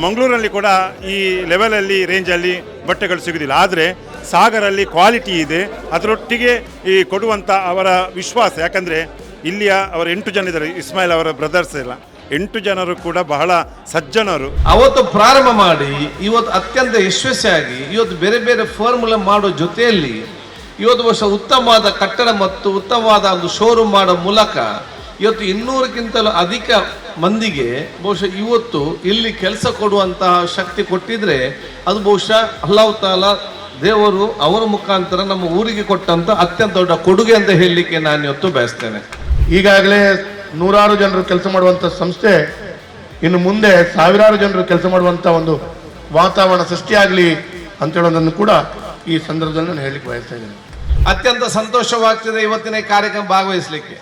ಮಂಗಳೂರಲ್ಲಿ ಕೂಡ ಈ ಲೆವೆಲಲ್ಲಿ ರೇಂಜಲ್ಲಿ ಬಟ್ಟೆಗಳು ಸಿಗೋದಿಲ್ಲ. ಆದರೆ ಸಾಗರಲ್ಲಿ ಕ್ವಾಲಿಟಿ ಇದೆ, ಅದರೊಟ್ಟಿಗೆ ಈ ಕೊಡುವಂಥ ಅವರ ವಿಶ್ವಾಸ. ಯಾಕಂದರೆ ಇಲ್ಲಿಯ ಅವರ 8 ಜನ ಇದ್ದಾರೆ, ಇಸ್ಮಾಯಿಲ್ ಅವರ ಬ್ರದರ್ಸ್ ಎಲ್ಲ 8 ಜನರು ಕೂಡ ಬಹಳ ಸಜ್ಜನರು. ಅವತ್ತು ಪ್ರಾರಂಭ ಮಾಡಿ ಇವತ್ತು ಅತ್ಯಂತ ಯಶಸ್ವಿಯಾಗಿ ಇವತ್ತು ಬೇರೆ ಬೇರೆ ಫಾರ್ಮುಲಾ ಮಾಡೋ ಜೊತೆಯಲ್ಲಿ ಇವತ್ತು ವರ್ಷ ಉತ್ತಮವಾದ ಕಟ್ಟಡ ಮತ್ತು ಉತ್ತಮವಾದ ಒಂದು ಶೋರೂಮ್ ಮಾಡೋ ಮೂಲಕ ಇವತ್ತು 200ಕ್ಕಿಂತಲೂ ಅಧಿಕ ಮಂದಿಗೆ ಬಹುಶಃ ಇವತ್ತು ಇಲ್ಲಿ ಕೆಲಸ ಕೊಡುವಂತಹ ಶಕ್ತಿ ಕೊಟ್ಟಿದ್ರೆ ಅದು ಬಹುಶಃ ಅಲ್ಲಾಹ್ ತಾಲಾ ದೇವರು ಅವರ ಮುಖಾಂತರ ನಮ್ಮ ಊರಿಗೆ ಕೊಟ್ಟಂತ ಅತ್ಯಂತ ದೊಡ್ಡ ಕೊಡುಗೆ ಅಂತ ಹೇಳಲಿಕ್ಕೆ ನಾನು ಇವತ್ತು ಬಯಸ್ತೇನೆ. ಈಗಾಗಲೇ ನೂರಾರು ಜನರು ಕೆಲಸ ಮಾಡುವಂಥ ಸಂಸ್ಥೆ ಇನ್ನು ಮುಂದೆ ಸಾವಿರಾರು ಜನರು ಕೆಲಸ ಮಾಡುವಂಥ ಒಂದು ವಾತಾವರಣ ಸೃಷ್ಟಿಯಾಗಲಿ ಅಂತ ಹೇಳೋದನ್ನು ಕೂಡ ಈ ಸಂದರ್ಭದಲ್ಲಿ ನಾನು ಹೇಳಲಿಕ್ಕೆ ಬಯಸ್ತಾ ಇದ್ದೇನೆ. ಅತ್ಯಂತ ಸಂತೋಷವಾಗ್ತಿದೆ ಇವತ್ತಿನ ಕಾರ್ಯಕ್ರಮ ಭಾಗವಹಿಸಲಿಕ್ಕೆ.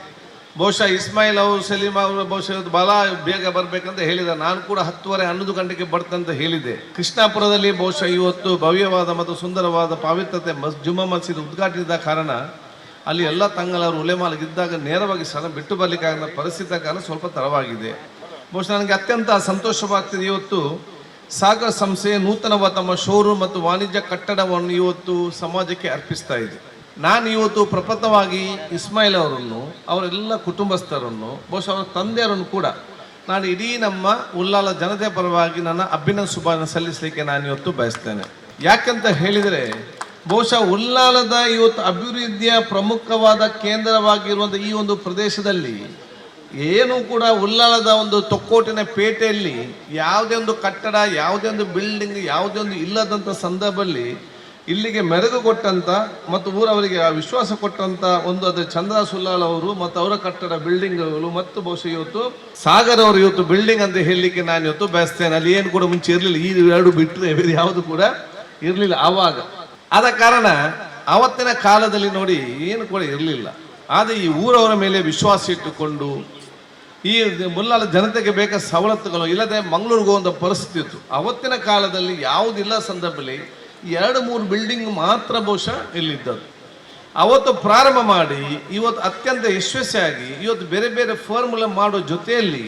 ಬಹುಶಃ ಇಸ್ಮಾಯಿಲ್ ಅವರು ಸಲೀಂ ಅವರು ಬಹುಶಃ ಇವತ್ತು ಬಹಳ ಬೇಗ ಬರಬೇಕಂತ ಹೇಳಿದ್ದಾರೆ. ನಾನು ಕೂಡ 10:30 ಗಂಟೆಗೆ ಬರ್ತಂತ ಹೇಳಿದೆ. ಕೃಷ್ಣಾಪುರದಲ್ಲಿ ಬಹುಶಃ ಇವತ್ತು ಭವ್ಯವಾದ ಮತ್ತು ಸುಂದರವಾದ ಪಾವಿತ್ರತೆ ಜುಮ್ಮಾ ಮಸೀದ್ ಉದ್ಘಾಟಿಸಿದ ಕಾರಣ ಅಲ್ಲಿ ಎಲ್ಲ ತಂಗಳವರು ಉಲೆಮಾಲಿಗಿದ್ದಾಗ ನೇರವಾಗಿ ಸ್ಥಳ ಬಿಟ್ಟು ಬರಲಿಕ್ಕಾಗ ಪರಿಸ್ಥಿತಿ ಕಾರಣ ಸ್ವಲ್ಪ ತಡವಾಗಿದೆ. ಬಹುಶಃ ನನಗೆ ಅತ್ಯಂತ ಸಂತೋಷವಾಗ್ತಿದೆ. ಇವತ್ತು ಸಾಗರ್ ಸಂಸ್ಥೆಯ ನೂತನವಾದ ತಮ್ಮ ಶೋರೂಮ್ ಮತ್ತು ವಾಣಿಜ್ಯ ಕಟ್ಟಡವನ್ನು ಇವತ್ತು ಸಮಾಜಕ್ಕೆ ಅರ್ಪಿಸ್ತಾ ಇದೆ. ನಾನು ಇವತ್ತು ಪ್ರಪ್ರಥಮವಾಗಿ ಇಸ್ಮಾಯಿಲ್ ಅವರನ್ನು, ಅವರೆಲ್ಲ ಕುಟುಂಬಸ್ಥರನ್ನು, ಬಹುಶಃ ಅವರ ತಂದೆಯವರನ್ನು ಕೂಡ ನಾನು ಇಡೀ ನಮ್ಮ ಉಲ್ಲಾಲ ಜನತೆ ಪರವಾಗಿ ನನ್ನ ಅಭಿನಂದನೆ ಶುಭಾನ ಸಲ್ಲಿಸಲಿಕ್ಕೆ ನಾನು ಇವತ್ತು ಬಯಸ್ತೇನೆ. ಯಾಕಂತ ಹೇಳಿದರೆ ಬಹುಶಃ ಉಲ್ಲಾಲದ ಇವತ್ತು ಅಭಿವೃದ್ಧಿಯ ಪ್ರಮುಖವಾದ ಕೇಂದ್ರವಾಗಿರುವಂಥ ಈ ಒಂದು ಪ್ರದೇಶದಲ್ಲಿ ಏನು ಕೂಡ ಉಲ್ಲಾಲದ ಒಂದು ತೊಕ್ಕೋಟಿನ ಪೇಟೆಯಲ್ಲಿ ಯಾವುದೇ ಒಂದು ಕಟ್ಟಡ, ಯಾವುದೇ ಒಂದು ಬಿಲ್ಡಿಂಗ್, ಯಾವುದೇ ಒಂದು ಇಲ್ಲದಂಥ ಸಂದರ್ಭದಲ್ಲಿ ಇಲ್ಲಿಗೆ ಮೆರುಗು ಕೊಟ್ಟಂತ ಮತ್ತು ಊರವರಿಗೆ ವಿಶ್ವಾಸ ಕೊಟ್ಟಂತ ಒಂದು ಅದು ಚಂದ್ರ ಸುಲ್ಲಾಲ್ ಅವರು ಮತ್ತು ಅವರ ಕಟ್ಟಡ ಬಿಲ್ಡಿಂಗ್ಗಳು ಮತ್ತು ಬಹುಶಃ ಇವತ್ತು ಸಾಗರ್ ಅವರು ಇವತ್ತು ಬಿಲ್ಡಿಂಗ್ ಅಂತ ಹೇಳಲಿಕ್ಕೆ ನಾನು ಇವತ್ತು ಬಯಸ್ತೇನೆ. ಅಲ್ಲಿ ಏನು ಕೂಡ ಮುಂಚೆ ಇರಲಿಲ್ಲ, ಈ 2 ಬಿಟ್ಟರೆ ಬೇರೆ ಯಾವುದು ಕೂಡ ಇರಲಿಲ್ಲ ಆವಾಗ. ಆದ ಕಾರಣ ಅವತ್ತಿನ ಕಾಲದಲ್ಲಿ ನೋಡಿ ಏನು ಕೂಡ ಇರಲಿಲ್ಲ. ಆದರೆ ಈ ಊರವರ ಮೇಲೆ ವಿಶ್ವಾಸ ಇಟ್ಟುಕೊಂಡು ಈ ಮುಲ್ಲಾಲ ಜನತೆಗೆ ಬೇಕಾದ ಸವಲತ್ತುಗಳು ಇಲ್ಲದೆ ಮಂಗಳೂರಿಗೆ ಹೋಗುವಂಥ ಪರಿಸ್ಥಿತಿ ಇತ್ತು. ಅವತ್ತಿನ ಕಾಲದಲ್ಲಿ ಯಾವುದಿಲ್ಲ ಸಂದರ್ಭದಲ್ಲಿ 2-3 ಬಿಲ್ಡಿಂಗ್ ಮಾತ್ರ ಬಹುಶಃ ಇಲ್ಲಿದ್ದದ್ದು. ಅವತ್ತು ಪ್ರಾರಂಭ ಮಾಡಿ ಇವತ್ತು ಅತ್ಯಂತ ಯಶಸ್ವಿಯಾಗಿ ಇವತ್ತು ಬೇರೆ ಬೇರೆ ಫಾರ್ಮುಲಾ ಮಾಡೋ ಜೊತೆಯಲ್ಲಿ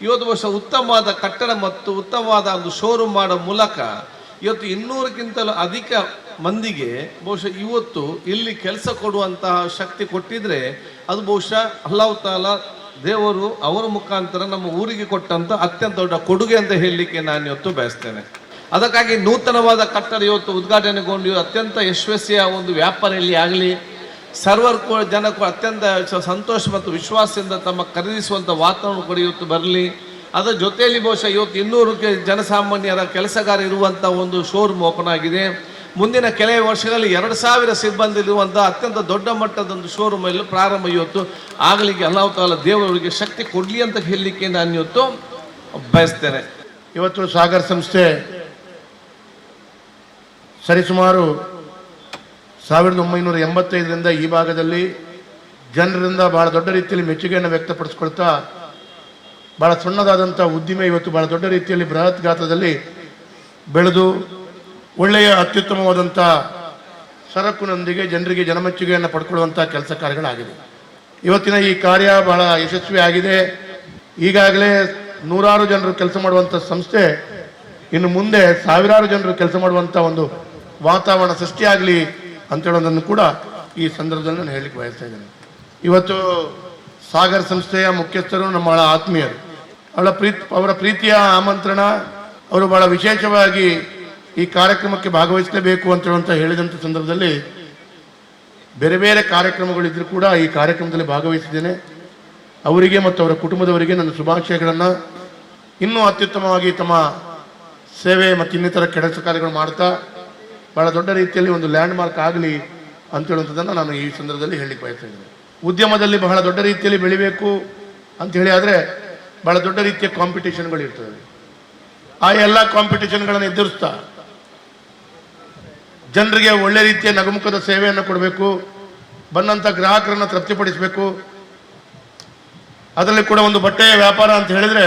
ಇವತ್ತು ಬಹುಶಃ ಉತ್ತಮವಾದ ಕಟ್ಟಡ ಮತ್ತು ಉತ್ತಮವಾದ ಒಂದು ಶೋರೂಮ್ ಮಾಡೋ ಮೂಲಕ ಇವತ್ತು 200ಕ್ಕಿಂತಲೂ ಅಧಿಕ ಮಂದಿಗೆ ಬಹುಶಃ ಇವತ್ತು ಇಲ್ಲಿ ಕೆಲಸ ಕೊಡುವಂತಹ ಶಕ್ತಿ ಕೊಟ್ಟಿದ್ರೆ ಅದು ಬಹುಶಃ ಅಲ್ಲಾಹ್ ತಾಲಾ ದೇವರು ಅವರ ಮುಖಾಂತರ ನಮ್ಮ ಊರಿಗೆ ಕೊಟ್ಟಂತ ಅತ್ಯಂತ ದೊಡ್ಡ ಕೊಡುಗೆ ಅಂತ ಹೇಳಲಿಕ್ಕೆ ನಾನು ಇವತ್ತು ಬಯಸ್ತೇನೆ. ಅದಕ್ಕಾಗಿ ನೂತನವಾದ ಕಟ್ಟಡ ಇವತ್ತು ಉದ್ಘಾಟನೆಗೊಂಡು ಅತ್ಯಂತ ಯಶಸ್ವಿಯ ಒಂದು ವ್ಯಾಪಾರ ಇಲ್ಲಿ ಆಗಲಿ, ಸರ್ವರ್ ಜನ ಅತ್ಯಂತ ಸಂತೋಷ ಮತ್ತು ವಿಶ್ವಾಸದಿಂದ ತಮ್ಮ ಖರೀದಿಸುವಂಥ ವಾತಾವರಣ ಕೂಡ ಇವತ್ತು ಬರಲಿ. ಅದರ ಜೊತೆಯಲ್ಲಿ ಬಹುಶಃ ಇವತ್ತು 200 ಜನಸಾಮಾನ್ಯರ ಕೆಲಸಗಾರ ಇರುವಂಥ ಒಂದು ಶೋರೂಮ್ ಓಪನ್ ಆಗಿದೆ. ಮುಂದಿನ ಕೆಲವೇ ವರ್ಷಗಳಲ್ಲಿ 2000 ಸಿಬ್ಬಂದಿ ಇರುವಂಥ ಅತ್ಯಂತ ದೊಡ್ಡ ಮಟ್ಟದ ಒಂದು ಶೋರೂಮ್ ಎಲ್ಲ ಪ್ರಾರಂಭ ಇವತ್ತು ಆಗಲಿಕ್ಕೆ ಅಲ್ಲಾಹ್ ತಾಲಾ ದೇವರಿಗೆ ಶಕ್ತಿ ಕೊಡಲಿ ಅಂತ ಹೇಳಲಿಕ್ಕೆ ನಾನು ಇವತ್ತು ಬಯಸ್ತೇನೆ. ಇವತ್ತು ಸಾಗರ್ ಸಂಸ್ಥೆ ಸರಿಸುಮಾರು 1985ರಿಂದ ಈ ಭಾಗದಲ್ಲಿ ಜನರಿಂದ ಬಹಳ ದೊಡ್ಡ ರೀತಿಯಲ್ಲಿ ಮೆಚ್ಚುಗೆಯನ್ನು ವ್ಯಕ್ತಪಡಿಸ್ಕೊಳ್ತಾ ಬಹಳ ಸಣ್ಣದಾದಂಥ ಉದ್ದಿಮೆ ಇವತ್ತು ಬಹಳ ದೊಡ್ಡ ರೀತಿಯಲ್ಲಿ ಬೃಹತ್ ಗಾತ್ರದಲ್ಲಿ ಬೆಳೆದು ಒಳ್ಳೆಯ ಅತ್ಯುತ್ತಮವಾದಂಥ ಸರಕುನೊಂದಿಗೆ ಜನರಿಗೆ ಜನಮೆಚ್ಚುಗೆಯನ್ನು ಪಡ್ಕೊಳ್ಳುವಂಥ ಕೆಲಸ ಕಾರ್ಯಗಳಾಗಿದೆ. ಇವತ್ತಿನ ಈ ಕಾರ್ಯ ಬಹಳ ಯಶಸ್ವಿ ಆಗಿದೆ. ಈಗಾಗಲೇ ನೂರಾರು ಜನರು ಕೆಲಸ ಮಾಡುವಂಥ ಸಂಸ್ಥೆ ಇನ್ನು ಮುಂದೆ ಸಾವಿರಾರು ಜನರು ಕೆಲಸ ಮಾಡುವಂಥ ಒಂದು ವಾತಾವರಣ ಸೃಷ್ಟಿಯಾಗಲಿ ಅಂತ ಹೇಳೋದನ್ನು ಕೂಡ ಈ ಸಂದರ್ಭದಲ್ಲಿ ನಾನು ಹೇಳಲಿಕ್ಕೆ ಬಯಸ್ತಾ ಇದ್ದೇನೆ. ಇವತ್ತು ಸಾಗರ್ ಸಂಸ್ಥೆಯ ಮುಖ್ಯಸ್ಥರು ನಮ್ಮ ಬಹಳ ಆತ್ಮೀಯರು. ಅವರ ಪ್ರೀತಿಯ ಆಮಂತ್ರಣ, ಅವರು ಬಹಳ ವಿಶೇಷವಾಗಿ ಈ ಕಾರ್ಯಕ್ರಮಕ್ಕೆ ಭಾಗವಹಿಸಲೇಬೇಕು ಅಂತ ಹೇಳುವಂಥ ಹೇಳಿದಂಥ ಸಂದರ್ಭದಲ್ಲಿ ಬೇರೆ ಬೇರೆ ಕಾರ್ಯಕ್ರಮಗಳಿದ್ರೂ ಕೂಡ ಈ ಕಾರ್ಯಕ್ರಮದಲ್ಲಿ ಭಾಗವಹಿಸಿದ್ದೇನೆ. ಅವರಿಗೆ ಮತ್ತು ಅವರ ಕುಟುಂಬದವರಿಗೆ ನನ್ನ ಶುಭಾಶಯಗಳನ್ನು. ಇನ್ನೂ ಅತ್ಯುತ್ತಮವಾಗಿ ತಮ್ಮ ಸೇವೆ ಮತ್ತು ಇನ್ನಿತರ ಕೆಲಸ ಕಾರ್ಯಗಳು ಮಾಡ್ತಾ ಬಹಳ ದೊಡ್ಡ ರೀತಿಯಲ್ಲಿ ಒಂದು ಲ್ಯಾಂಡ್ ಮಾರ್ಕ್ ಆಗಲಿ ಅಂತ ಹೇಳುವಂಥದ್ದನ್ನು ನಾನು ಈ ಸಂದರ್ಭದಲ್ಲಿ ಹೇಳಲಿಕ್ಕೆ ಬಯಸ್ತಾ ಇದ್ದೇನೆ. ಉದ್ಯಮದಲ್ಲಿ ಬಹಳ ದೊಡ್ಡ ರೀತಿಯಲ್ಲಿ ಬೆಳಿಬೇಕು ಅಂಥೇಳಿ ಆದರೆ ಬಹಳ ದೊಡ್ಡ ರೀತಿಯ ಕಾಂಪಿಟೇಷನ್ಗಳು ಇರ್ತವೆ. ಆ ಎಲ್ಲ ಕಾಂಪಿಟೇಷನ್ಗಳನ್ನು ಎದುರಿಸ್ತಾ ಜನರಿಗೆ ಒಳ್ಳೆ ರೀತಿಯ ನಗುಮುಖದ ಸೇವೆಯನ್ನು ಕೊಡಬೇಕು, ಬಂದಂಥ ಗ್ರಾಹಕರನ್ನು ತೃಪ್ತಿಪಡಿಸಬೇಕು. ಅದರಲ್ಲಿ ಕೂಡ ಒಂದು ಬಟ್ಟೆಯ ವ್ಯಾಪಾರ ಅಂತ ಹೇಳಿದ್ರೆ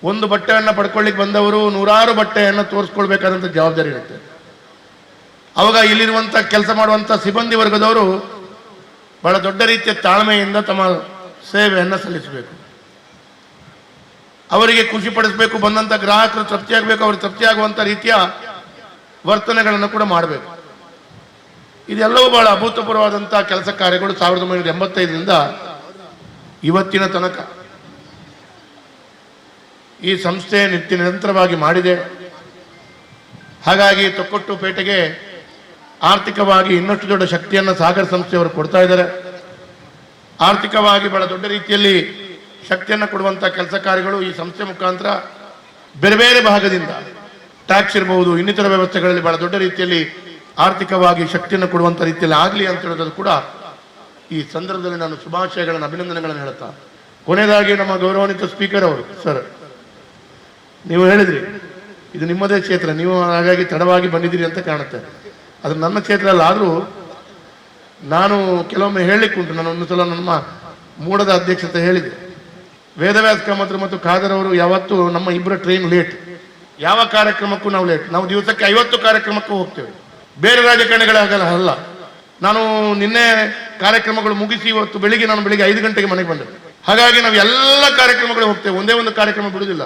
ಒಂದು ಬಟ್ಟೆಯನ್ನು ಪಡ್ಕೊಳ್ಳಿಕ್ಕೆ ಬಂದವರು ನೂರಾರು ಬಟ್ಟೆಯನ್ನು ತೋರಿಸ್ಕೊಳ್ಬೇಕಾದಂಥ ಜವಾಬ್ದಾರಿ ಇರುತ್ತೆ. ಅವಾಗ ಇಲ್ಲಿರುವಂಥ ಕೆಲಸ ಮಾಡುವಂಥ ಸಿಬ್ಬಂದಿ ವರ್ಗದವರು ಬಹಳ ದೊಡ್ಡ ರೀತಿಯ ತಾಳ್ಮೆಯಿಂದ ತಮ್ಮ ಸೇವೆಯನ್ನು ಸಲ್ಲಿಸಬೇಕು. ಅವರಿಗೆ ಖುಷಿ ಪಡಿಸಬೇಕು, ಬಂದಂಥ ಗ್ರಾಹಕರು ತೃಪ್ತಿಯಾಗಬೇಕು, ಅವ್ರಿಗೆ ತೃಪ್ತಿಯಾಗುವಂಥ ರೀತಿಯ ವರ್ತನೆಗಳನ್ನು ಕೂಡ ಮಾಡಬೇಕು. ಇದೆಲ್ಲವೂ ಬಹಳ ಅಭೂತಪೂರ್ವವಾದಂಥ ಕೆಲಸ ಕಾರ್ಯಗಳು 1985ರಿಂದ ಇವತ್ತಿನ ತನಕ ಈ ಸಂಸ್ಥೆ ನಿರಂತರವಾಗಿ ಮಾಡಿದೆ. ಹಾಗಾಗಿ ತೊಕ್ಕೊಟ್ಟುಪೇಟೆಗೆ ಆರ್ಥಿಕವಾಗಿ ಇನ್ನಷ್ಟು ದೊಡ್ಡ ಶಕ್ತಿಯನ್ನು ಸಾಗರ್ ಸಂಸ್ಥೆಯವರು ಕೊಡ್ತಾ ಇದ್ದಾರೆ. ಆರ್ಥಿಕವಾಗಿ ಬಹಳ ದೊಡ್ಡ ರೀತಿಯಲ್ಲಿ ಶಕ್ತಿಯನ್ನು ಕೊಡುವಂಥ ಕೆಲಸ ಕಾರ್ಯಗಳು ಈ ಸಂಸ್ಥೆ ಮುಖಾಂತರ ಬೇರೆ ಬೇರೆ ಭಾಗದಿಂದ ಟ್ಯಾಕ್ಸ್ ಇರಬಹುದು, ಇನ್ನಿತರ ವ್ಯವಸ್ಥೆಗಳಲ್ಲಿ ಬಹಳ ದೊಡ್ಡ ರೀತಿಯಲ್ಲಿ ಆರ್ಥಿಕವಾಗಿ ಶಕ್ತಿಯನ್ನು ಕೊಡುವಂಥ ರೀತಿಯಲ್ಲಿ ಆಗಲಿ ಅಂತ ಹೇಳೋದು ಕೂಡ ಈ ಸಂದರ್ಭದಲ್ಲಿ ನಾನು ಶುಭಾಶಯಗಳನ್ನು ಅಭಿನಂದನೆಗಳನ್ನು ಹೇಳ್ತಾ, ಕೊನೆಯದಾಗಿ ನಮ್ಮ ಗೌರವಾನ್ವಿತ ಸ್ಪೀಕರ್ ಅವರು, ಸರ್ ನೀವು ಹೇಳಿದ್ರಿ ಇದು ನಿಮ್ಮದೇ ಕ್ಷೇತ್ರ, ನೀವು ಹಾಗಾಗಿ ತಡವಾಗಿ ಬಂದಿದ್ದೀರಿ ಅಂತ ಕಾಣುತ್ತೆ. ಅದು ನನ್ನ ಕ್ಷೇತ್ರ ಅಲ್ಲ, ಆದರೂ ನಾನು ಕೆಲವೊಮ್ಮೆ ಹೇಳಲಿಕ್ಕುಂಟು. ನಾನು ಒಂದು ಸಲ ನಮ್ಮ ಮೂಡದ ಅಧ್ಯಕ್ಷತೆ ಹೇಳಿದೆ, ವೇದವ್ಯಾಸ ಕಾಮತ್ರ ಮತ್ತು ಖಾದರ್ ಅವರು ಯಾವತ್ತೂ ನಮ್ಮ ಇಬ್ಬರ ಟ್ರೈನ್ ಲೇಟ್, ಯಾವ ಕಾರ್ಯಕ್ರಮಕ್ಕೂ ನಾವು ಲೇಟ್. ನಾವು ದಿವಸಕ್ಕೆ 50 ಕಾರ್ಯಕ್ರಮಕ್ಕೂ ಹೋಗ್ತೇವೆ, ಬೇರೆ ರಾಜಕಾರಣಿಗಳಾಗಲ್ಲ ಅಲ್ಲ. ನಾನು ನಿನ್ನೆ ಕಾರ್ಯಕ್ರಮಗಳು ಮುಗಿಸಿ ಇವತ್ತು ಬೆಳಿಗ್ಗೆ 5 ಗಂಟೆಗೆ ಮನೆಗೆ ಬಂದೆ. ಹಾಗಾಗಿ ನಾವು ಎಲ್ಲ ಕಾರ್ಯಕ್ರಮಗಳು ಹೋಗ್ತೇವೆ, ಒಂದೇ ಒಂದು ಕಾರ್ಯಕ್ರಮ ಬಿಡುವುದಿಲ್ಲ.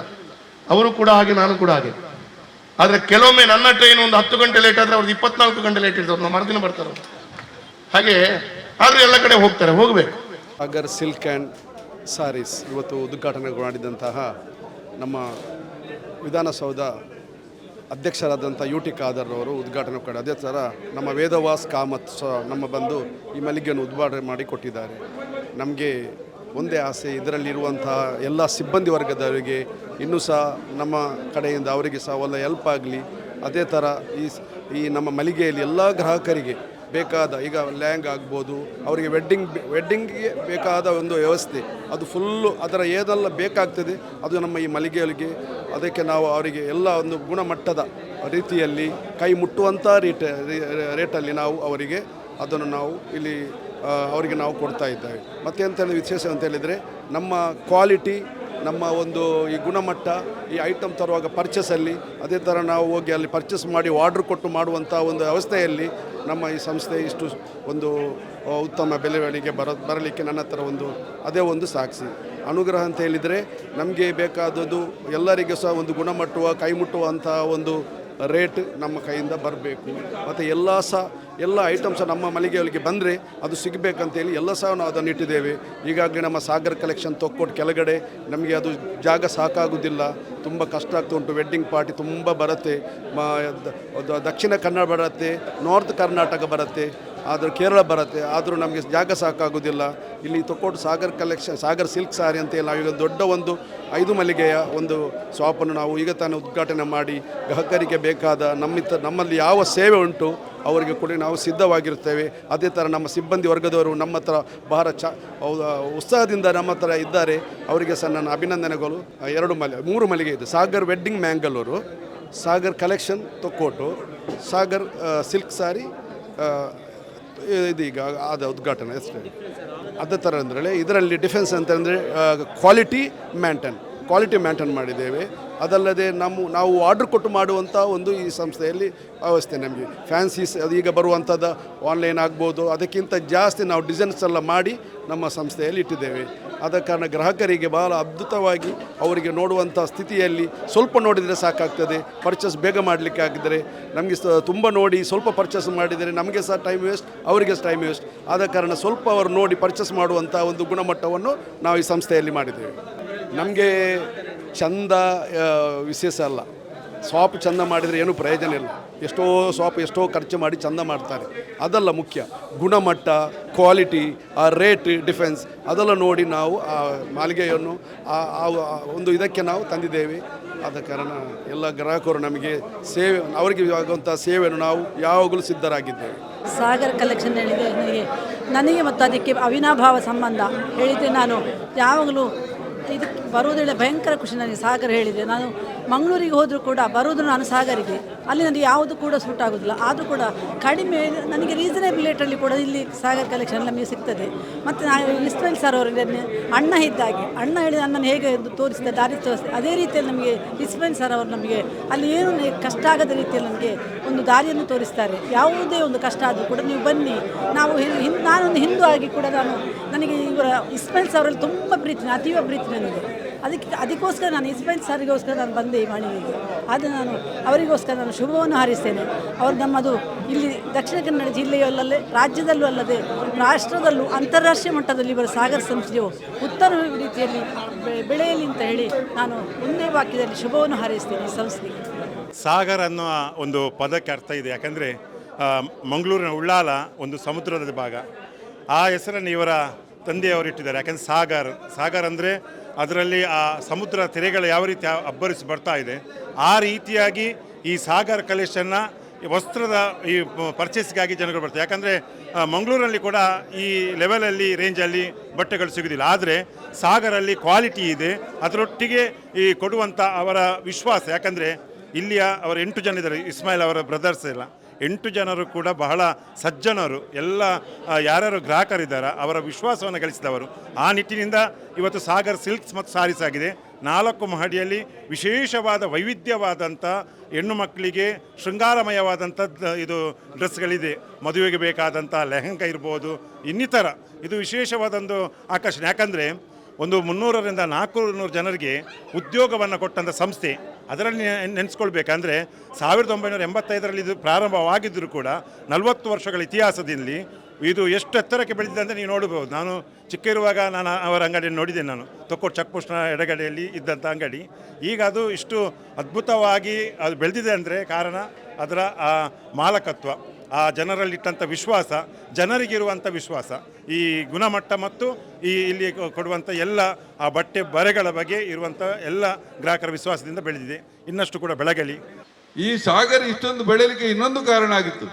ಅವರು ಕೂಡ ಹಾಗೆ, ನಾನು ಕೂಡ ಹಾಗೆ. ಆದರೆ ಕೆಲವೊಮ್ಮೆ ನನ್ನ ಟ್ರೈನ್ ಒಂದು 10 ಗಂಟೆ ಲೇಟ್ ಆದರೆ ಅವ್ರದ್ದು 24 ಗಂಟೆ ಲೇಟ್ ಇರ್ತದೆ, ನಾವು ಮರುದಿನ ಬರ್ತಾರೆ. ಹಾಗೆ ಆದರೂ ಎಲ್ಲ ಕಡೆ ಹೋಗ್ತಾರೆ, ಹೋಗಬೇಕು. ಸಾಗರ್ ಸಿಲ್ಕ್ ಆ್ಯಂಡ್ ಸಾರೀಸ್ ಇವತ್ತು ಉದ್ಘಾಟನೆ ಮಾಡಿದಂತಹ ನಮ್ಮ ವಿಧಾನಸೌಧ ಅಧ್ಯಕ್ಷರಾದಂಥ UT ಖಾದರ್ ಅವರು ಉದ್ಘಾಟನೆ ಮಾಡಿ, ಅದೇ ಥರ ನಮ್ಮ ವೇದವಾಸ್ ಕಾಮತ್ ನಮ್ಮ ಬಂದು ಈ ಮಳಿಗೆಯನ್ನು ಉದ್ಘಾಟನೆ ಮಾಡಿ ಕೊಟ್ಟಿದ್ದಾರೆ. ನಮಗೆ ಒಂದೇ ಆಸೆ, ಇದರಲ್ಲಿರುವಂತಹ ಎಲ್ಲ ಸಿಬ್ಬಂದಿ ವರ್ಗದವರಿಗೆ ಇನ್ನೂ ಸಹ ನಮ್ಮ ಕಡೆಯಿಂದ ಅವರಿಗೆ ಸಹ ಒಳ್ಳೆಯ ಹೆಲ್ಪ್ ಆಗಲಿ. ಅದೇ ಥರ ಈ ನಮ್ಮ ಮಳಿಗೆಯಲ್ಲಿ ಎಲ್ಲ ಗ್ರಾಹಕರಿಗೆ ಬೇಕಾದ, ಈಗ ಲ್ಯಾಂಗ್ ಆಗ್ಬೋದು, ಅವರಿಗೆ ವೆಡ್ಡಿಂಗ್ಗೆ ಬೇಕಾದ ಒಂದು ವ್ಯವಸ್ಥೆ, ಅದು ಫುಲ್ಲು ಅದರ ಏನೆಲ್ಲ ಬೇಕಾಗ್ತದೆ ಅದು ನಮ್ಮ ಈ ಮಳಿಗೆಗಳಿಗೆ. ಅದಕ್ಕೆ ನಾವು ಅವರಿಗೆ ಎಲ್ಲ ಒಂದು ಗುಣಮಟ್ಟದ ರೀತಿಯಲ್ಲಿ ಕೈ ಮುಟ್ಟುವಂಥ ರೇಟಲ್ಲಿ ನಾವು ಅವರಿಗೆ ಅದನ್ನು ನಾವು ಇಲ್ಲಿ ಅವರಿಗೆ ನಾವು ಕೊಡ್ತಾ ಇದ್ದೇವೆ. ಮತ್ತು ಅಂತೇಳಿ ವಿಶೇಷ ಅಂತ ಹೇಳಿದರೆ ನಮ್ಮ ಕ್ವಾಲಿಟಿ, ನಮ್ಮ ಒಂದು ಈ ಗುಣಮಟ್ಟ, ಈ ಐಟಮ್ ತರುವಾಗ ಪರ್ಚೇಸಲ್ಲಿ ಅದೇ ಥರ ನಾವು ಹೋಗಿ ಅಲ್ಲಿ ಪರ್ಚೇಸ್ ಮಾಡಿ ಆರ್ಡ್ರ್ ಕೊಟ್ಟು ಮಾಡುವಂಥ ಒಂದು ವ್ಯವಸ್ಥೆಯಲ್ಲಿ ನಮ್ಮ ಈ ಸಂಸ್ಥೆ ಇಷ್ಟು ಒಂದು ಉತ್ತಮ ಬೆಳವಣಿಗೆ ಬರಲಿಕ್ಕೆ ನನ್ನ ಹತ್ರ ಅದೇ ಒಂದು ಸಾಕ್ಷಿ. ಅನುಗ್ರಹ ಅಂತ ಹೇಳಿದರೆ ನಮಗೆ ಬೇಕಾದದ್ದು ಎಲ್ಲರಿಗೂ ಸಹ ಒಂದು ಗುಣಮಟ್ಟುವ ಕೈ ಮುಟ್ಟುವಂಥ ಒಂದು ರೇಟ್ ನಮ್ಮ ಕೈಯಿಂದ ಬರಬೇಕು. ಮತ್ತು ಎಲ್ಲ ಐಟಮ್ಸ ನಮ್ಮ ಮಳಿಗೆಗಳಿಗೆ ಬಂದರೆ ಅದು ಸಿಗಬೇಕಂತೇಳಿ ಎಲ್ಲ ಸಹ ನಾವು ಅದನ್ನು ಇಟ್ಟಿದ್ದೇವೆ. ಈಗಾಗಲೇ ನಮ್ಮ ಸಾಗರ್ ಕಲೆಕ್ಷನ್ ತೊಕ್ಕೊಟ್ಟು ಕೆಳಗಡೆ ನಮಗೆ ಅದು ಜಾಗ ಸಾಕಾಗೋದಿಲ್ಲ, ತುಂಬ ಕಷ್ಟ ಆಗ್ತಾ ಉಂಟು. ವೆಡ್ಡಿಂಗ್ ಪಾರ್ಟಿ ತುಂಬ ಬರುತ್ತೆ, ದಕ್ಷಿಣ ಕನ್ನಡ ಬರುತ್ತೆ, ನಾರ್ತ್ ಕರ್ನಾಟಕ ಬರುತ್ತೆ, ಆದರೂ ಕೇರಳ ಬರುತ್ತೆ, ಆದರೂ ನಮಗೆ ಜಾಗ ಸಾಕಾಗೋದಿಲ್ಲ. ಇಲ್ಲಿ ತೊಕ್ಕೊಟ್ಟು ಸಾಗರ್ ಕಲೆಕ್ಷನ್, ಸಾಗರ್ ಸಿಲ್ಕ್ ಸಾರಿ ಅಂತೇಳಿ ನಾವೀಗ ದೊಡ್ಡ ಒಂದು 5 ಮಳಿಗೆಯ ಒಂದು ಶಾಪನ್ನು ನಾವು ಈಗ ತಾನೇ ಉದ್ಘಾಟನೆ ಮಾಡಿ ಗ್ರಾಹಕರಿಗೆ ಬೇಕಾದ ನಮ್ಮಲ್ಲಿ ಯಾವ ಸೇವೆ ಉಂಟು ಅವರಿಗೆ ಕೂಡ ನಾವು ಸಿದ್ಧವಾಗಿರ್ತೇವೆ. ಅದೇ ಥರ ನಮ್ಮ ಸಿಬ್ಬಂದಿ ವರ್ಗದವರು ನಮ್ಮ ಹತ್ರ ಬಹಳ ಉತ್ಸಾಹದಿಂದ ನಮ್ಮ ಹತ್ರ ಇದ್ದಾರೆ. ಅವರಿಗೆ ಸಹ ನನ್ನ ಅಭಿನಂದನೆಗಳು. 3 ಮಳಿಗೆ ಇದೆ, Sagar wedding Mangalore, Sagar collection Thokkottu, Sagar silk sari ಇದೀಗ ಆದ ಉದ್ಘಾಟನೆ ಅಷ್ಟೇ. ಅದೇ ಥರ ಅಂದರೆ ಇದರಲ್ಲಿ ಡಿಫೆನ್ಸ್ ಅಂತಂದರೆ ಕ್ವಾಲಿಟಿ ಮೇಂಟೈನ್ ಮಾಡಿದ್ದೇವೆ. ಅದಲ್ಲದೆ ನಾವು ಆರ್ಡ್ರ್ ಕೊಟ್ಟು ಮಾಡುವಂಥ ಒಂದು ಈ ಸಂಸ್ಥೆಯಲ್ಲಿ ವ್ಯವಸ್ಥೆ ನಮಗೆ ಫ್ಯಾನ್ಸೀಸ್ ಈಗ ಬರುವಂಥದ್ದು ಆನ್ಲೈನ್ ಆಗ್ಬೋದು, ಅದಕ್ಕಿಂತ ಜಾಸ್ತಿ ನಾವು ಡಿಸೈನ್ಸ್ ಎಲ್ಲ ಮಾಡಿ ನಮ್ಮ ಸಂಸ್ಥೆಯಲ್ಲಿ ಇಟ್ಟಿದ್ದೇವೆ. ಆದ ಕಾರಣ ಗ್ರಾಹಕರಿಗೆ ಬಹಳ ಅದ್ಭುತವಾಗಿ ಅವರಿಗೆ ನೋಡುವಂಥ ಸ್ಥಿತಿಯಲ್ಲಿ ಸ್ವಲ್ಪ ನೋಡಿದರೆ ಸಾಕಾಗ್ತದೆ, ಪರ್ಚೇಸ್ ಬೇಗ ಮಾಡಲಿಕ್ಕೆ ಆಗಿದ್ದರೆ. ನಮಗೆ ತುಂಬ ನೋಡಿ ಸ್ವಲ್ಪ ಪರ್ಚೇಸ್ ಮಾಡಿದರೆ ನಮಗೆ ಸಹ ಟೈಮ್ ವೇಸ್ಟ್, ಅವರಿಗೆ ಟೈಮ್ ವೇಸ್ಟ್. ಆದ ಕಾರಣ ಸ್ವಲ್ಪ ಅವರು ನೋಡಿ ಪರ್ಚೇಸ್ ಮಾಡುವಂಥ ಒಂದು ಗುಣಮಟ್ಟವನ್ನು ನಾವು ಈ ಸಂಸ್ಥೆಯಲ್ಲಿ ಮಾಡಿದ್ದೇವೆ. ನಮಗೆ ಚಂದ ವಿಶೇಷ ಅಲ್ಲ, ಶಾಪ್ ಚಂದ ಮಾಡಿದರೆ ಏನೂ ಪ್ರಯೋಜನ ಇಲ್ಲ. ಎಷ್ಟೋ ಖರ್ಚು ಮಾಡಿ ಚಂದ ಮಾಡ್ತಾರೆ, ಅದೆಲ್ಲ ಮುಖ್ಯ. ಗುಣಮಟ್ಟ, ಕ್ವಾಲಿಟಿ, ಆ ರೇಟ್ ಡಿಫೆನ್ಸ್ ಅದೆಲ್ಲ ನೋಡಿ ನಾವು ಆ ಮಾಳಿಗೆಯನ್ನು ಒಂದು ಇದಕ್ಕೆ ನಾವು ತಂದಿದ್ದೇವೆ. ಆದ ಕಾರಣ ಎಲ್ಲ ಗ್ರಾಹಕರು ನಮಗೆ ಅವರಿಗೆ ಆಗುವಂಥ ಸೇವೆಯನ್ನು ನಾವು ಯಾವಾಗಲೂ ಸಿದ್ಧರಾಗಿದ್ದೇವೆ. ಸಾಗರ್ ಕಲೆಕ್ಷನ್ ಹೇಳಿದೆ ನನಗೆ ಮತ್ತು ಅದಕ್ಕೆ ಅವಿನಾಭಾವ ಸಂಬಂಧ ಹೇಳಿದ್ದೆ. ನಾನು ಯಾವಾಗಲೂ ಇದಕ್ಕೆ ಬರುವುದಿಲ್ಲ, ಭಯಂಕರ ಖುಷಿ ನನಗೆ. ಸಾಗರ್ ಹೇಳಿದೆ, ನಾನು ಮಂಗಳೂರಿಗೆ ಹೋದರೂ ಕೂಡ ಬರುವುದು ನಾನು ಸಾಗರಿಗೆ, ಅಲ್ಲಿ ನನಗೆ ಯಾವುದು ಕೂಡ ಸೂಟ್ ಆಗೋದಿಲ್ಲ. ಆದರೂ ಕೂಡ ಕಡಿಮೆ ನನಗೆ ರೀಸನೇಬಲ್ ರೇಟಲ್ಲಿ ಕೂಡ ಇಲ್ಲಿ ಸಾಗರ್ ಕಲೆಕ್ಷನ್ ನಮಗೆ ಸಿಗ್ತದೆ. ಮತ್ತು ನಾನು ಇಸ್ಮಾಯಿಲ್ ಸರ್ ಅವರಿಗೆ ಅಣ್ಣ ಇದ್ದಾಗೆ, ಅಣ್ಣ ಹೇಳಿದ ನನ್ನನ್ನು ಹೇಗೆ ತೋರಿಸಿದ ದಾರಿ ತೋರಿಸಿದೆ, ಅದೇ ರೀತಿಯಲ್ಲಿ ನಮಗೆ ಇಸ್ಮಾಯಿಲ್ ಸರ್ ಅವರು ನಮಗೆ ಅಲ್ಲಿ ಏನು ಕಷ್ಟ ಆಗದ ರೀತಿಯಲ್ಲಿ ನನಗೆ ಒಂದು ದಾರಿಯನ್ನು ತೋರಿಸ್ತಾರೆ. ಯಾವುದೇ ಒಂದು ಕಷ್ಟ ಆದರೂ ಕೂಡ ನೀವು ಬನ್ನಿ, ನಾನೊಂದು ಹಿಂದೂ ಆಗಿ ಕೂಡ ನನಗೆ ಇವರ ಇಸ್ಮಾಯಿಲ್ ಸರ್ ಅವರಲ್ಲಿ ತುಂಬ ಪ್ರೀತಿ, ಅತೀವ ಪ್ರೀತಿ ನನಗೆ. ಅದಕ್ಕೋಸ್ಕರ ನಾನು ಇಸ್ಮಾಯಿಲ್ ಸಾರಿಗೋಸ್ಕರ ನಾನು ಬಂದೆ ಈ ಮಳಿಗೆಗೆ. ಅದು ನಾನು ಅವರಿಗೋಸ್ಕರ ನಾನು ಶುಭವನ್ನು ಹಾರೈಸ್ತೇನೆ. ಅವರು ನಮ್ಮದು ಇಲ್ಲಿ ದಕ್ಷಿಣ ಕನ್ನಡ ಜಿಲ್ಲೆಯಲ್ಲದೆ ರಾಜ್ಯದಲ್ಲೂ ಅಲ್ಲದೆ ರಾಷ್ಟ್ರದಲ್ಲೂ ಅಂತಾರಾಷ್ಟ್ರೀಯ ಮಟ್ಟದಲ್ಲಿ ಇವರ ಸಾಗರ ಸಂಸ್ಥೆಯು ಉತ್ತಮ ರೀತಿಯಲ್ಲಿ ಬೆಳೆಯಲಿ ಅಂತ ಹೇಳಿ ನಾನು ಒಂದೇ ವಾಕ್ಯದಲ್ಲಿ ಶುಭವನ್ನು ಹಾರೈಸ್ತೇನೆ ಈ ಸಂಸ್ಥೆಗೆ. ಸಾಗರ್ ಅನ್ನೋ ಒಂದು ಪದಕ್ಕೆ ಅರ್ಥ ಇದೆ, ಯಾಕಂದರೆ ಮಂಗಳೂರಿನ ಉಳ್ಳಾಲ ಒಂದು ಸಮುದ್ರದ ಭಾಗ. ಆ ಹೆಸರನ್ನು ಇವರ ತಂದೆಯವರು ಇಟ್ಟಿದ್ದಾರೆ. ಯಾಕಂದರೆ ಸಾಗರ್ ಅಂದರೆ ಅದರಲ್ಲಿ ಆ ಸಮುದ್ರ ತೆರೆಗಳು ಯಾವ ರೀತಿ ಅಬ್ಬರಿಸಿ ಬರ್ತಾ ಇದೆ, ಆ ರೀತಿಯಾಗಿ ಈ ಸಾಗರ್ ಕಲೆಕ್ಷನ್ನ ವಸ್ತ್ರದ ಈ ಪರ್ಚೇಸ್ಗಾಗಿ ಜನಗಳು ಬರ್ತಾರೆ. ಯಾಕಂದರೆ ಮಂಗಳೂರಲ್ಲಿ ಕೂಡ ಈ ಲೆವೆಲಲ್ಲಿ ರೇಂಜಲ್ಲಿ ಬಟ್ಟೆಗಳು ಸಿಗೋದಿಲ್ಲ. ಆದರೆ ಸಾಗರಲ್ಲಿ ಕ್ವಾಲಿಟಿ ಇದೆ, ಅದರೊಟ್ಟಿಗೆ ಈ ಕೊಡುವಂಥ ಅವರ ವಿಶ್ವಾಸ. ಯಾಕಂದರೆ ಇಲ್ಲಿಯ ಅವರ 8 ಜನ ಇದ್ದಾರೆ, ಇಸ್ಮಾಯಿಲ್ ಅವರ ಬ್ರದರ್ಸ್ ಎಲ್ಲ 8 ಜನರು ಕೂಡ ಬಹಳ ಸಜ್ಜನರು. ಎಲ್ಲ ಯಾರ್ಯಾರು ಗ್ರಾಹಕರಿದ್ದಾರೆ ಅವರ ವಿಶ್ವಾಸವನ್ನು ಗಳಿಸಿದವರು. ಆ ನಿಟ್ಟಿನಿಂದ ಇವತ್ತು ಸಾಗರ್ ಸಿಲ್ಕ್ಸ್ ಮತ್ತು ಸಾರೀಸ್ ಆಗಿದೆ. 4 ಮಹಡಿಯಲ್ಲಿ ವಿಶೇಷವಾದ ವೈವಿಧ್ಯವಾದಂಥ ಹೆಣ್ಣು ಮಕ್ಕಳಿಗೆ ಶೃಂಗಾರಮಯವಾದಂಥ ಇದು ಡ್ರೆಸ್ಗಳಿದೆ. ಮದುವೆಗೆ ಬೇಕಾದಂಥ ಲೆಹಂಗ ಇರ್ಬೋದು, ಇನ್ನಿತರ ಇದು ವಿಶೇಷವಾದೊಂದು ಆಕರ್ಷಣೆ. ಯಾಕಂದರೆ ಒಂದು 300ರಿಂದ 400 ಜನರಿಗೆ ಉದ್ಯೋಗವನ್ನು ಕೊಟ್ಟಂಥ ಸಂಸ್ಥೆ. ಅದರಲ್ಲಿ ನೆನೆಸ್ಕೊಳ್ಬೇಕಂದ್ರೆ 1985ರಲ್ಲಿ ಇದು ಪ್ರಾರಂಭವಾಗಿದ್ದರೂ ಕೂಡ 40 ವರ್ಷಗಳ ಇತಿಹಾಸದಲ್ಲಿ ಇದು ಎಷ್ಟು ಎತ್ತರಕ್ಕೆ ಬೆಳೆದಿದೆ ಅಂತ ನೀವು ನೋಡ್ಬೋದು. ನಾನು ಚಿಕ್ಕ ಇರುವಾಗ ನಾನು ಅವರ ಅಂಗಡಿಯನ್ನು ನೋಡಿದ್ದೇನೆ. ನಾನು ತೊಕ್ಕೋಟ್ ಚೆಕ್ ಪೋಸ್ಟ್ನ ಎಡಗಡೆಯಲ್ಲಿ ಇದ್ದಂಥ ಅಂಗಡಿ. ಈಗ ಅದು ಇಷ್ಟು ಅದ್ಭುತವಾಗಿ ಅದು ಬೆಳೆದಿದೆ ಅಂದರೆ ಕಾರಣ ಅದರ ಆ ಮಾಲಕತ್ವ, ಆ ಜನರಲ್ಲಿಟ್ಟಂಥ ವಿಶ್ವಾಸ, ಜನರಿಗಿರುವಂಥ ವಿಶ್ವಾಸ, ಈ ಗುಣಮಟ್ಟ ಮತ್ತು ಇಲ್ಲಿ ಕೊಡುವಂಥ ಎಲ್ಲ ಆ ಬಟ್ಟೆ ಬರೆಗಳ ಬಗ್ಗೆ ಇರುವಂಥ ಎಲ್ಲ ಗ್ರಾಹಕರ ವಿಶ್ವಾಸದಿಂದ ಬೆಳೆದಿದೆ. ಇನ್ನಷ್ಟು ಕೂಡ ಬೆಳಗಲಿ. ಈ ಸಾಗರ ಇಷ್ಟೊಂದು ಬೆಳೆಯಲಿಕ್ಕೆ ಇನ್ನೊಂದು ಕಾರಣ ಆಗಿತ್ತು.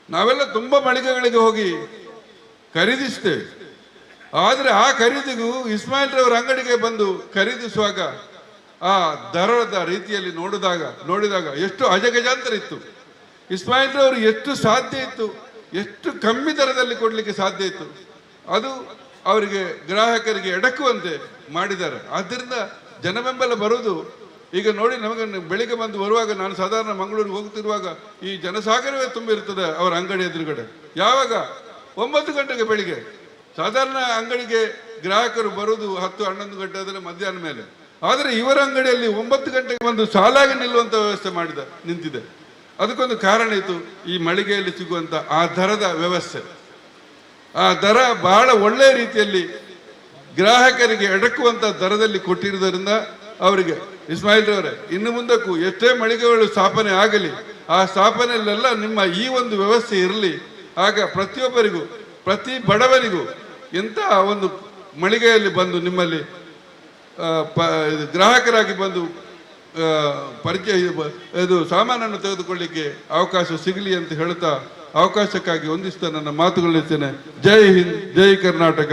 ನಾವೆಲ್ಲ ತುಂಬ ಮಳಿಗೆಗಳಿಗೆ ಹೋಗಿ ಖರೀದಿಸ್ತೇವೆ. ಆದರೆ ಆ ಖರೀದಿಗೂ ಇಸ್ಮಾಯಿಲ್ ರವರ ಅಂಗಡಿಗೆ ಬಂದು ಖರೀದಿಸುವಾಗ ಆ ದರದ ರೀತಿಯಲ್ಲಿ ನೋಡಿದಾಗ ಎಷ್ಟು ಅಜಗಜಾಂತರ ಇತ್ತು. ಇಸ್ಮಾಯಿಲ್ ರವರು ಎಷ್ಟು ಸಾಧ್ಯ ಇತ್ತು, ಎಷ್ಟು ಕಮ್ಮಿ ದರದಲ್ಲಿ ಕೊಡಲಿಕ್ಕೆ ಸಾಧ್ಯ ಇತ್ತು, ಅದು ಅವರಿಗೆ ಗ್ರಾಹಕರಿಗೆ ಎಡಕುವಂತೆ ಮಾಡಿದ್ದಾರೆ. ಆದ್ದರಿಂದ ಜನಬೆಂಬಲ ಬರುವುದು ಈಗ ನೋಡಿ. ನಮಗೆ ಬೆಳಿಗ್ಗೆ ಬಂದು ಬರುವಾಗ ನಾನು ಸಾಧಾರಣ ಮಂಗಳೂರಿಗೆ ಹೋಗ್ತಿರುವಾಗ ಈ ಜನಸಾಗರವೇ ತುಂಬಿರ್ತದೆ ಅವರ ಅಂಗಡಿ ಎದುರುಗಡೆ. ಯಾವಾಗ 9 ಗಂಟೆಗೆ ಬೆಳಿಗ್ಗೆ ಸಾಧಾರಣ ಅಂಗಡಿಗೆ ಗ್ರಾಹಕರು ಬರುವುದು 10-11 ಗಂಟೆ ಆದರೆ ಮಧ್ಯಾಹ್ನ ಮೇಲೆ. ಆದರೆ ಇವರ ಅಂಗಡಿಯಲ್ಲಿ 9 ಗಂಟೆಗೆ ಒಂದು ಸಾಲಾಗಿ ನಿಲ್ಲುವಂಥ ವ್ಯವಸ್ಥೆ ನಿಂತಿದೆ. ಅದಕ್ಕೊಂದು ಕಾರಣ ಇತ್ತು, ಈ ಮಳಿಗೆಯಲ್ಲಿ ಸಿಗುವಂಥ ಆ ದರದ ವ್ಯವಸ್ಥೆ. ಆ ದರ ಬಹಳ ಒಳ್ಳೆಯ ರೀತಿಯಲ್ಲಿ ಗ್ರಾಹಕರಿಗೆ ಎಡಕುವಂಥ ದರದಲ್ಲಿ ಕೊಟ್ಟಿರುವುದರಿಂದ ಅವರಿಗೆ ಇಸ್ಮಾಯಿಲ್ ರವರೇ, ಇನ್ನು ಮುಂದಕ್ಕೂ ಎಷ್ಟೇ ಮಳಿಗೆಗಳು ಸ್ಥಾಪನೆ ಆಗಲಿ, ಆ ಸ್ಥಾಪನೆಯಲ್ಲೆಲ್ಲ ನಿಮ್ಮ ಈ ಒಂದು ವ್ಯವಸ್ಥೆ ಇರಲಿ. ಆಗ ಪ್ರತಿಯೊಬ್ಬರಿಗೂ, ಪ್ರತಿ ಬಡವನಿಗೂ ಎಂಥ ಒಂದು ಮಳಿಗೆಯಲ್ಲಿ ಬಂದು ನಿಮ್ಮಲ್ಲಿ ಗ್ರಾಹಕರಾಗಿ ಬಂದು ಇದು ಸಾಮಾನನ್ನು ತೆಗೆದುಕೊಳ್ಳಿಕ್ಕೆ ಅವಕಾಶ ಸಿಗಲಿ ಅಂತ ಹೇಳ್ತಾ ಅವಕಾಶಕ್ಕಾಗಿ ಹೊಂದಿಸ್ತಾ ನನ್ನ ಮಾತುಗಳಿರ್ತೇನೆ. ಜೈ ಹಿಂದ್, ಜೈ ಕರ್ನಾಟಕ.